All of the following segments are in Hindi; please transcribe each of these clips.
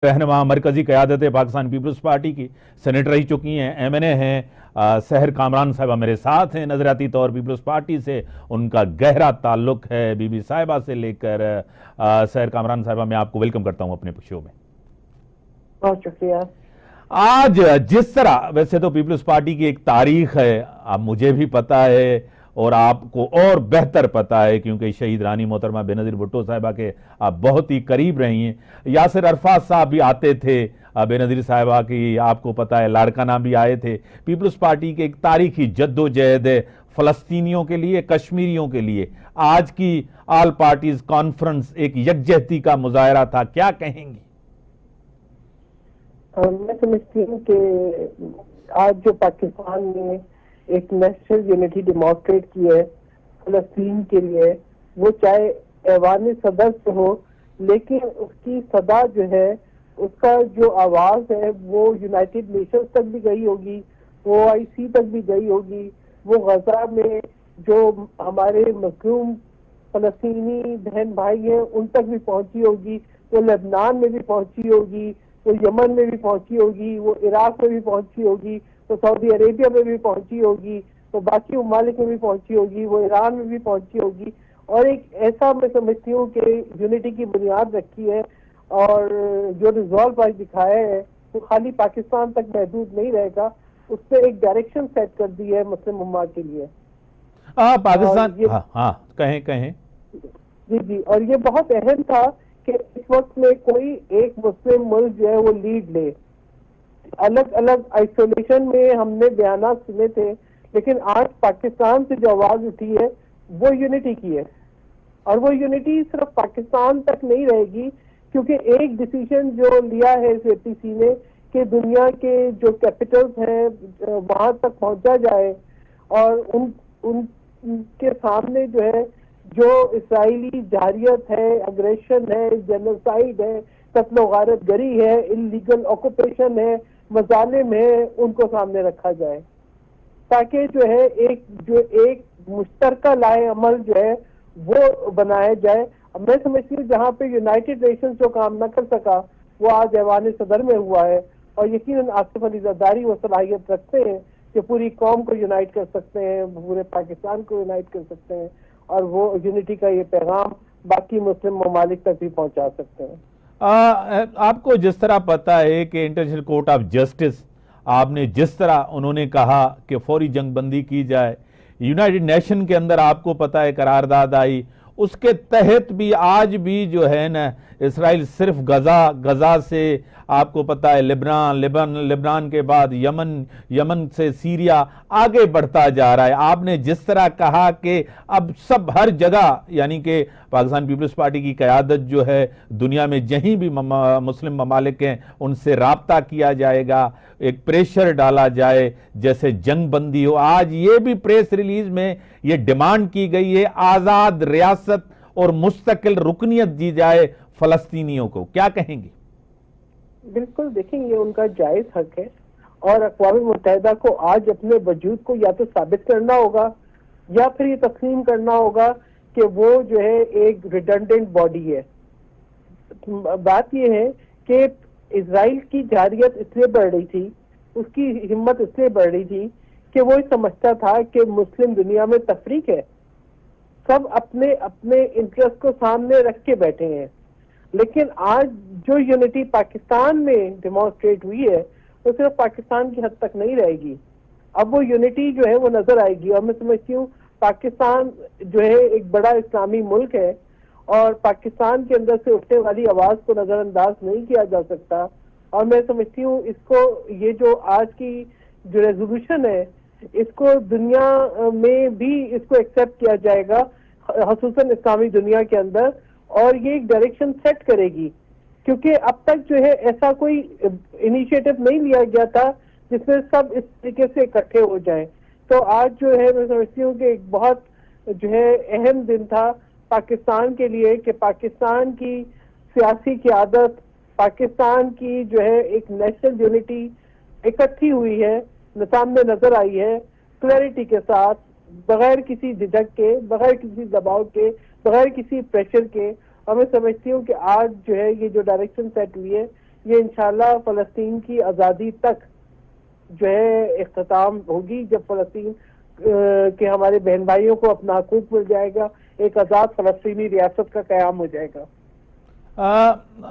रहनुमा मरकजी क़यादत पाकिस्तान पीपल्स पार्टी की सेनेटर रह चुकी हैं, MNA हैं। सहर कामरान साहिबा मेरे साथ हैं। नज़रियाती तौर पीपल्स पार्टी से उनका गहरा ताल्लुक है, बीबी साहिबा से लेकर। सहर कामरान साहिबा, मैं आपको वेलकम करता हूं अपने शो में। बहुत शुक्रिया। आज जिस तरह, वैसे तो पीपल्स पार्टी की एक तारीख है, अब मुझे भी पता है और आपको और बेहतर पता है क्योंकि शहीद रानी मोहतरमा बेनज़ीर भुट्टो साहिबा के आप बहुत ही करीब रही हैं। यासिर अरफात साहब भी आते थे बेनज़ीर साहिबा की, आपको पता है लाड़काना भी आए थे। पीपल्स पार्टी की एक तारीखी जद्दोजहद है फ़लस्तीनियों के लिए, कश्मीरियों के लिए। आज की ऑल पार्टीज कॉन्फ्रेंस एक यकजहती का मुजाहरा था, क्या कहेंगी? मैं समझती हूँ कि आज जो पाकिस्तान ने एक नेशनल यूनिटी डिमॉन्स्ट्रेट की है फलस्तीन के लिए, वो चाहे ऐवान सदर से हो, लेकिन उसकी सदा जो है, उसका जो आवाज है वो यूनाइटेड नेशंस तक भी गई होगी, वो OIC तक भी गई होगी, वो गजा में जो हमारे मजलूम फलस्तीनी बहन भाई हैं उन तक भी पहुंची होगी, वो लेबनान में भी पहुंची होगी, वो यमन में भी पहुंची होगी, वो इराक में भी पहुंची होगी, तो सऊदी अरेबिया में भी पहुंची होगी, तो बाकी ममालिक में भी पहुंची होगी, वो ईरान में भी पहुंची होगी। और एक ऐसा मैं समझती हूँ कि यूनिटी की बुनियाद रखी है और जो रिजॉल्व आज दिखाया है वो खाली पाकिस्तान तक महदूद नहीं रहेगा, उसने एक डायरेक्शन सेट कर दी है मुस्लिम उम्मा के लिए। पाकिस्तान, हाँ कहें कहें। जी जी, और ये बहुत अहम था कि इस वक्त में कोई एक मुस्लिम मुल्क जो है वो लीड ले। अलग अलग आइसोलेशन में हमने बयान सुने थे, लेकिन आज पाकिस्तान से जो आवाज उठी है वो यूनिटी की है, और वो यूनिटी सिर्फ पाकिस्तान तक नहीं रहेगी, क्योंकि एक डिसीजन जो लिया है APC ने कि दुनिया के जो कैपिटल्स हैं वहां तक पहुंचा जाए और उनके सामने जो है जो इसराइली जारियत है, अग्रेशन है, जेनोसाइड है, कत्ल गारत गरी है, इलीगल ऑक्यूपेशन है, मजालिम है, उनको सामने रखा जाए, ताकि जो है एक मुश्तरका लाए अमल जो है वो बनाया जाए। अब मैं समझती हूँ जहाँ पे यूनाइटेड नेशंस जो काम न कर सका वो आज ऐवान सदर में हुआ है, और यकीनन आसिफ अली जरदारी वो सलाहियत रखते हैं कि पूरी कौम को यूनाइट कर सकते हैं, पूरे पाकिस्तान को यूनाइट कर सकते हैं, और वो यूनिटी का ये पैगाम बाकी मुस्लिम ममालिक तक भी पहुंचा सकते हैं। आपको जिस तरह पता है कि इंटरनेशनल कोर्ट ऑफ जस्टिस, आपने जिस तरह उन्होंने कहा कि फौरी जंगबंदी की जाए, यूनाइटेड नेशन के अंदर आपको पता है करारदाद आई, उसके तहत भी आज भी जो है ना इसराइल सिर्फ गजा से, आपको पता है लेबनान के बाद यमन से सीरिया आगे बढ़ता जा रहा है। आपने जिस तरह कहा कि अब सब हर जगह, यानी कि पाकिस्तान पीपल्स पार्टी की क़यादत जो है दुनिया में जहीं भी मुस्लिम ममालिक हैं उनसे राब्ता किया जाएगा, एक प्रेशर डाला जाए जैसे जंग बंदी हो। आज ये भी प्रेस रिलीज में ये डिमांड की गई है आज़ाद रियासत और मुस्तकिल रुकनियत दी जाए फलस्तीनियों को, क्या कहेंगी? बिल्कुल, देखेंगे उनका जायज हक है, और अक़वाम मुत्तहिदा को आज अपने वजूद को या तो साबित करना होगा या फिर ये तस्लीम करना होगा कि वो जो है एक रिडंडेंट बॉडी है। बात ये है कि इजराइल की जारियत इसलिए बढ़ रही थी, उसकी हिम्मत इसलिए बढ़ रही थी कि वो समझता था कि मुस्लिम दुनिया में तफरीक है, सब अपने अपने इंटरेस्ट को सामने रख के बैठे हैं। लेकिन आज जो यूनिटी पाकिस्तान में डिमॉन्स्ट्रेट हुई है वो सिर्फ पाकिस्तान की हद तक नहीं रहेगी, अब वो यूनिटी जो है वो नजर आएगी। और मैं समझती हूँ पाकिस्तान जो है एक बड़ा इस्लामी मुल्क है, और पाकिस्तान के अंदर से उठने वाली आवाज को नजरअंदाज नहीं किया जा सकता। और मैं समझती हूँ इसको, ये जो आज की जो रेजोल्यूशन है, इसको दुनिया में भी इसको एक्सेप्ट किया जाएगा, खसूसन इस्लामी दुनिया के अंदर, और ये एक डायरेक्शन सेट करेगी, क्योंकि अब तक जो है ऐसा कोई इनिशिएटिव नहीं लिया गया था जिसमें सब इस तरीके से इकट्ठे हो जाएं। तो आज जो है मैं समझती हूँ कि एक बहुत जो है अहम दिन था पाकिस्तान के लिए, कि पाकिस्तान की सियासी क़यादत, पाकिस्तान की जो है एक नेशनल यूनिटी इकट्ठी हुई है, सामने नजर आई है क्लैरिटी के साथ, बगैर किसी झिझक के, बगैर किसी दबाव के, बगैर किसी प्रेशर के। और मैं समझती हूँ कि आज जो है ये जो डायरेक्शन सेट हुई है ये इंशाल्लाह फलस्तीन की आज़ादी तक जो है इख्तिताम होगी, जब फलस्तीन के हमारे बहन भाइयों को अपना हकूक मिल जाएगा, एक आज़ाद फलस्तीनी रियासत का क़याम हो जाएगा।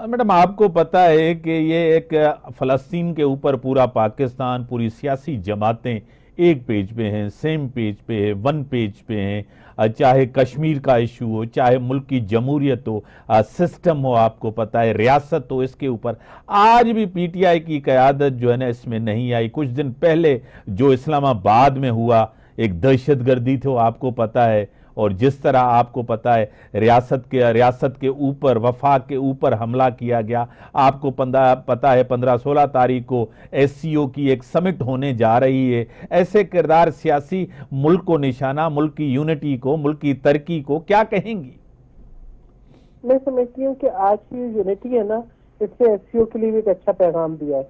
मैडम, आपको पता है कि ये एक फलस्तीन के ऊपर पूरा पाकिस्तान, पूरी सियासी जमातें एक पेज पे हैं, सेम पेज पे है, वन पेज पे हैं। चाहे कश्मीर का इशू हो, चाहे मुल्क की जमहूरियत हो, सिस्टम हो, आपको पता है रियासत हो, इसके ऊपर आज भी पीटीआई की क़यादत जो है ना इसमें नहीं आई। कुछ दिन पहले जो इस्लामाबाद में हुआ एक दहशतगर्दी थी, आपको पता है। और जिस तरह आपको पता है रियासत के ऊपर, वफाक के ऊपर हमला किया गया, आपको पता है 15-16 तारीख को एससीओ की एक समिट होने जा रही है। ऐसे किरदार सियासी मुल्क को निशाना, मुल्क की यूनिटी को, मुल्क की तरक्की को क्या कहेंगी? मैं समझती हूँ कि आज की यूनिटी है ना, इसने एससीओ के लिए एक अच्छा पैगाम दिया है।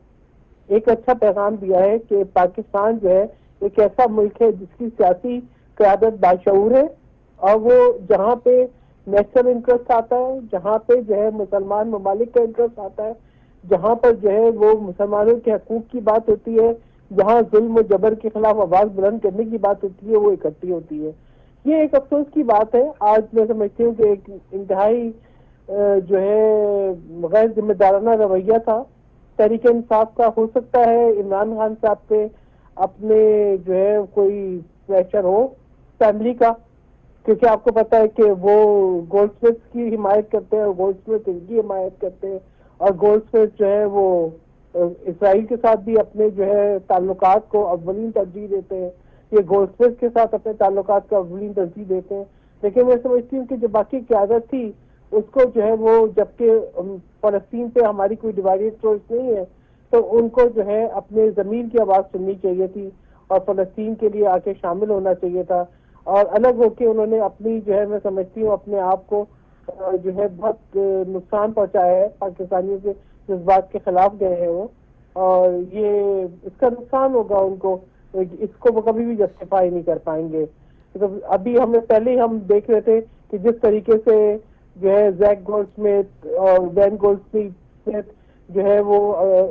एक अच्छा पैगाम दिया है कि पाकिस्तान जो है एक ऐसा मुल्क है जिसकी सियासी क़यादत बाशऊर है, और वो जहाँ पे नेशनल इंटरेस्ट आता है, जहाँ पे जो है मुसलमान ममालिक का इंटरेस्ट आता है, जहाँ पर जो है वो मुसलमानों के हकूक की बात होती है, जहाँ जुल्म जबर के खिलाफ आवाज बुलंद करने की बात होती है, वो इकट्ठी होती है। ये एक अफसोस की बात है। आज मैं समझती हूँ कि एक इंतहाई जो है गैर जिम्मेदाराना रवैया था तहरीक इंसाफ का। हो सकता है इमरान खान साहब पे अपने जो है कोई प्रेशर हो फैमिली का, क्योंकि आपको पता है कि वो गोल्डस्मिथ की हिमायत करते हैं और गोल्डस्मिथ इनकी हिमायत करते हैं, और गोल्डस्मिथ जो है वो इसराइल के साथ भी अपने जो है ताल्लुकात को अव्वलीन तरजीह देते हैं, ये गोल्डस्मिथ के साथ अपने ताल्लुकात को अव्वलीन तरजीह देते हैं। लेकिन मैं समझती हूँ कि जो बाकी क़यादत थी उसको जो है वो, जबकि फलस्तीन पे हमारी कोई डिवाइडेड सोच नहीं है, तो उनको जो है अपने ज़मीन की आवाज़ सुननी चाहिए थी और फलस्तीन के लिए आके शामिल होना चाहिए था। और अलग होके उन्होंने अपनी जो है, मैं समझती हूँ अपने आप को जो है बहुत नुकसान पहुंचाया है। पाकिस्तानियों के जज्बात के खिलाफ गए हैं वो, और ये इसका नुकसान होगा उनको, इसको वो कभी भी जस्टिफाई नहीं कर पाएंगे। तो अभी हमें पहले ही हम देख रहे थे कि जिस तरीके से जो है जैक गोल्डस्मिथ और बेन गोल्डस्मिथ जो है वो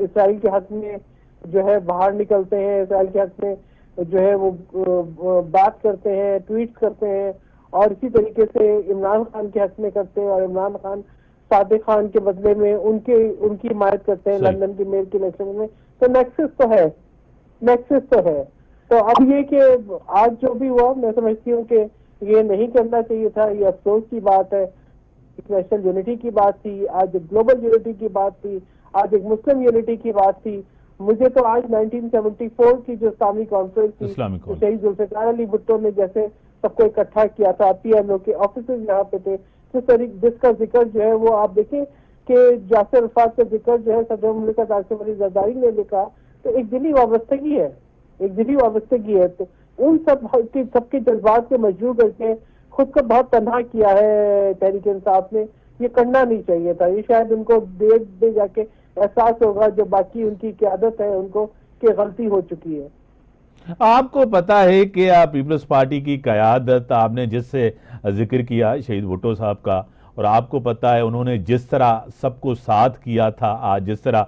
इसराइल के हक में जो है बाहर निकलते हैं, इसराइल के हक में जो है वो बात करते हैं, ट्वीट करते हैं, और इसी तरीके से इमरान खान के हक में करते हैं, और इमरान खान सादिक खान के बदले में उनकी हिमायत करते हैं लंदन के मेयर के इलेक्शन में। तो नेक्सस तो है, नेक्सस तो है। तो अब ये कि आज जो भी हुआ, मैं समझती हूँ कि ये नहीं करना चाहिए था। ये अफसोस की बात है। नेशनल यूनिटी की बात थी, आज एक ग्लोबल यूनिटी की बात थी, आज एक मुस्लिम यूनिटी की बात थी। मुझे तो आज 1974 की जो इस्लामी कॉन्फ्रेंस थी, शहीद जुल्फिकार अली भुट्टो ने जैसे सबको इकट्ठा किया था, पीएलओ के ऑफिसर्स यहाँ पे थे, जिसका जिक्र जो है वो आप देखें कि यासिर अरफात का जिक्र जो है सदर मुमलिकत आसिफ अली जरदारी ने लिखा, तो एक दिली वाबस्तगी है, एक दिली वाबस्तगी है। तो उन सबके जज्बात के मजबूर करके खुद को बहुत तन्हा किया है तहरीक इंसाफ ने। ये करना नहीं चाहिए था। ये शायद उनको दे जाके एहसास होगा जो बाकी उनकी क़यादत है उनको कि गलती हो चुकी है। आपको पता है कि पीपल्स पार्टी की क़यादत, आपने जिससे जिक्र किया शहीद भुट्टो साहब का, और आपको पता है उन्होंने जिस तरह सबको साथ किया था, आज जिस तरह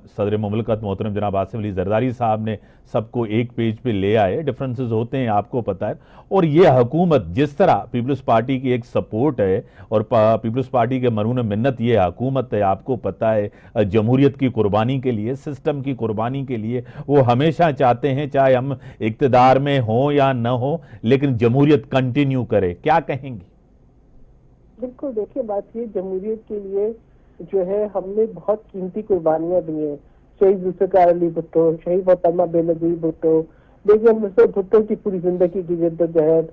सदर मुमलिकत मोहतरम जनाब आसिफ अली जरदारी साहब ने सबको एक पेज पे ले आए। डिफरेंसेस होते हैं, आपको पता है। और ये हुकूमत जिस तरह पीपल्स पार्टी की एक सपोर्ट है, और पीपल्स पार्टी के मरून मिन्नत ये हुकूमत है, आपको पता है जमहूरियत की कुर्बानी के लिए, सिस्टम की कुर्बानी के लिए वो हमेशा चाहते हैं, चाहे हम इक़्तिदार में हों या न हो, लेकिन जमहूरियत कंटिन्यू करे। क्या कहेंगी? बिल्कुल, देखिए बात ये, जमहूरियत के लिए जो है हमने बहुत कीमती कुर्बानियां दी हैं। शहीद जुल्फिकार अली भुट्टो, शहीद मोहतरमा बेनज़ीर भुट्टो, बेगम नूसरत भुट्टो की पूरी जिंदगी की जद्दोजहद,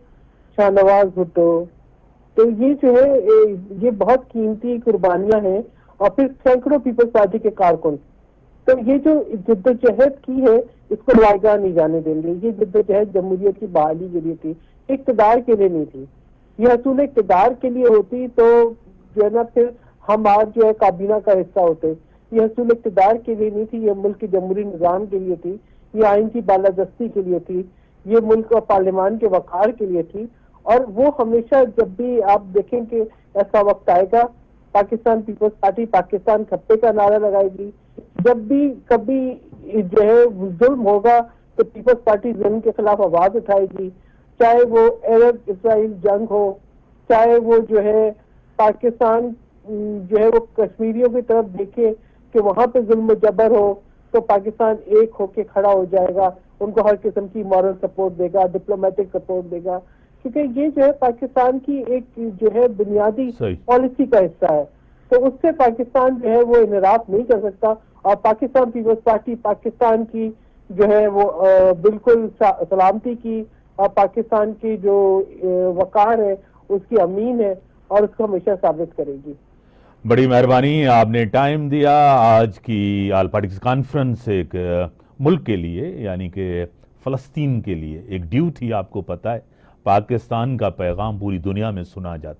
शाहनवाज भुट्टो, तो ये जो है ये बहुत कीमती कुर्बानियां हैं। और फिर सैकड़ों पीपल्स पार्टी के कारकुन, तो ये जो जद्दोजहद की है इसको वायगा नहीं जाने देंगे। ये जद्दोजहद जमहूरियत की बहाली के लिए थी, इक़्तिदार के लिए नहीं थी। ये असूल इक़्तिदार के लिए होती तो जो है ना फिर हम आज जो है काबीना का हिस्सा होते। ये असूल इक़्तिदार के लिए नहीं थी, ये मुल्क के जमहूरी निज़ाम के लिए थी, ये आइन की बालादस्ती के लिए थी, ये मुल्क और पार्लियामान के वक़ार के लिए थी। और वो हमेशा, जब भी आप देखें कि ऐसा वक्त आएगा पाकिस्तान पीपल्स पार्टी पाकिस्तान खप्पे का नारा लगाएगी। जब भी कभी जो है जुल्म होगा तो पीपल्स पार्टी जुल्म के खिलाफ आवाज उठाएगी, चाहे वो अरब इसराइल जंग हो, चाहे वो जो है पाकिस्तान जो है वो कश्मीरियों की तरफ देखे कि वहां पे जुल्म जबर हो, तो पाकिस्तान एक होके खड़ा हो जाएगा, उनको हर किस्म की मॉरल सपोर्ट देगा, डिप्लोमेटिक सपोर्ट देगा, क्योंकि ये जो है पाकिस्तान की एक जो है बुनियादी पॉलिसी का हिस्सा है। तो उससे पाकिस्तान जो है वो इनराफ नहीं कर सकता। और पाकिस्तान पीपल्स पार्टी पाकिस्तान की जो है वो बिल्कुल सलामती की और पाकिस्तान की जो वकार है उसकी अमीन है और उसको हमेशा साबित करेगी। बड़ी मेहरबानी, आपने टाइम दिया। आज की ऑल पार्टीज कॉन्फ्रेंस एक मुल्क के लिए यानी कि फ़लस्तीन के लिए एक ड्यू थी। आपको पता है पाकिस्तान का पैगाम पूरी दुनिया में सुना जाता है।